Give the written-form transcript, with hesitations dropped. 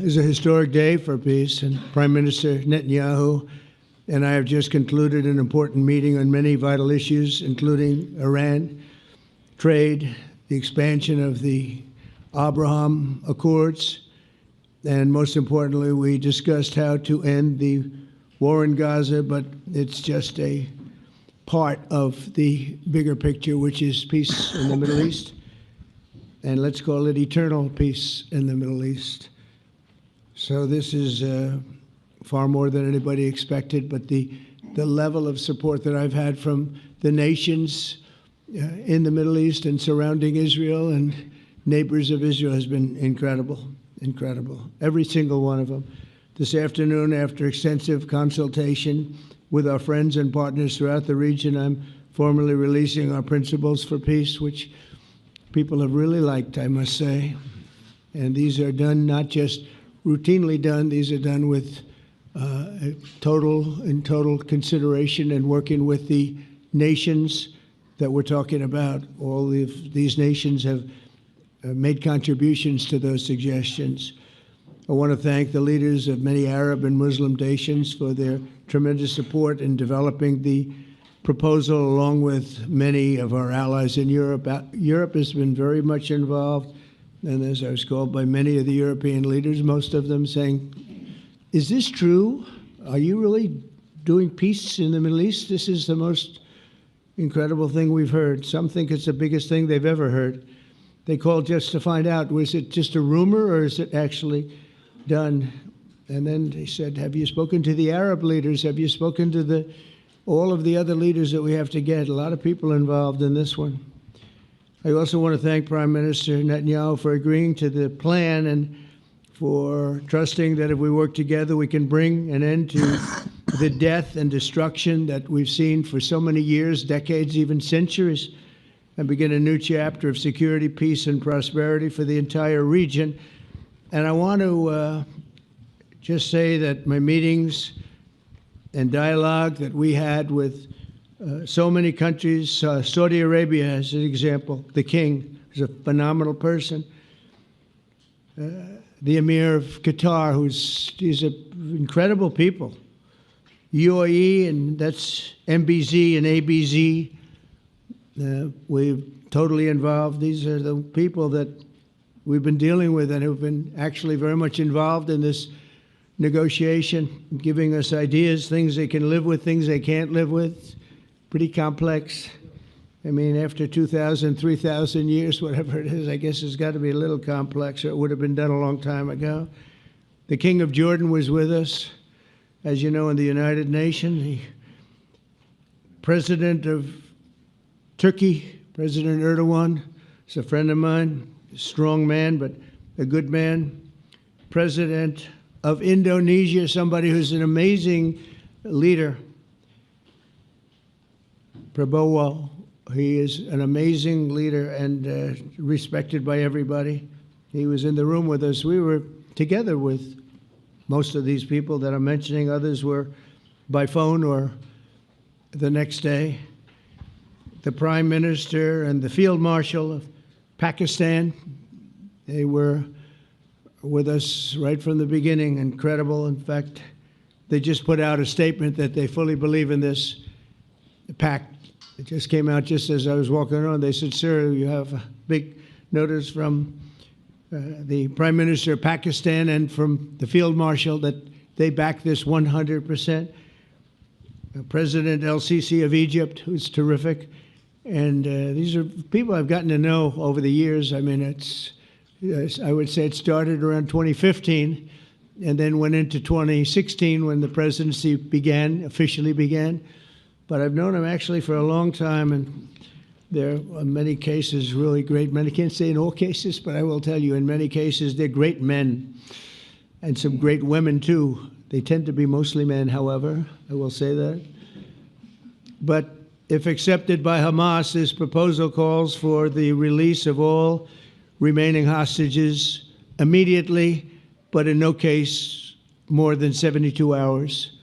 is a historic day for peace, and Prime Minister Netanyahu and I have just concluded an important meeting on many vital issues, including Iran, trade, the expansion of the Abraham Accords, and most importantly, we discussed how to end the war in Gaza, but it's just a part of the bigger picture, which is peace in the Middle East, and let's call it eternal peace in the Middle East. So this is far more than anybody expected, but the level of support that I've had from the nations in the Middle East and surrounding Israel and neighbors of Israel has been incredible, incredible. Every single one of them. This afternoon, after extensive consultation with our friends and partners throughout the region, I'm formally releasing our principles for peace, which people have really liked, I must say. And these are done not just routinely done, these are done with total consideration and working with the nations that we're talking about. All of these nations have made contributions to those suggestions. I want to thank the leaders of many Arab and Muslim nations for their tremendous support in developing the proposal, along with many of our allies in Europe. Europe has been very much involved, and as I was called by many of the European leaders, most of them saying, "Is this true? Are you really doing peace in the Middle East? This is the most incredible thing we've heard." Some think it's the biggest thing they've ever heard. They called just to find out, was it just a rumor or is it actually done? And then they said, have you spoken to the Arab leaders? Have you spoken to all of the other leaders that we have to get? A lot of people involved in this one. I also want to thank Prime Minister Netanyahu for agreeing to the plan and for trusting that if we work together, we can bring an end to the death and destruction that we've seen for so many years, decades, even centuries, and begin a new chapter of security, peace, and prosperity for the entire region. And I want to just say that my meetings and dialogue that we had with so many countries, Saudi Arabia as an example, the king is a phenomenal person. The Emir of Qatar, he's incredible people. UAE, and that's MBZ and ABZ. We're totally involved. These are the people that we've been dealing with and who've been actually very much involved in this negotiation, giving us ideas, things they can live with, things they can't live with. Pretty complex. I mean, after 2,000, 3,000 years, whatever it is, I guess it's got to be a little complex, or it would have been done a long time ago. The King of Jordan was with us, as you know, in the United Nations. The President of Turkey, President Erdogan, is a friend of mine, a strong man, but a good man. President of Indonesia, somebody who's an amazing leader, Prabowo. He is an amazing leader and respected by everybody. He was in the room with us. We were together with most of these people that I'm mentioning. Others were by phone or the next day. The Prime Minister and the Field Marshal of Pakistan, they were with us right from the beginning. Incredible. In fact, they just put out a statement that they fully believe in this pact. It just came out just as I was walking around. They said, sir, you have a big notice from the Prime Minister of Pakistan and from the Field Marshal that they back this 100%. President El-Sisi of Egypt, who's terrific. And these are people I've gotten to know over the years. I mean, I would say it started around 2015 and then went into 2016 when the presidency officially began. But I've known him actually for a long time, and there are many cases really great men. I can't say in all cases, but I will tell you in many cases they're great men and some great women too. They tend to be mostly men, however, I will say that. But if accepted by Hamas, this proposal calls for the release of all remaining hostages immediately, but in no case more than 72 hours.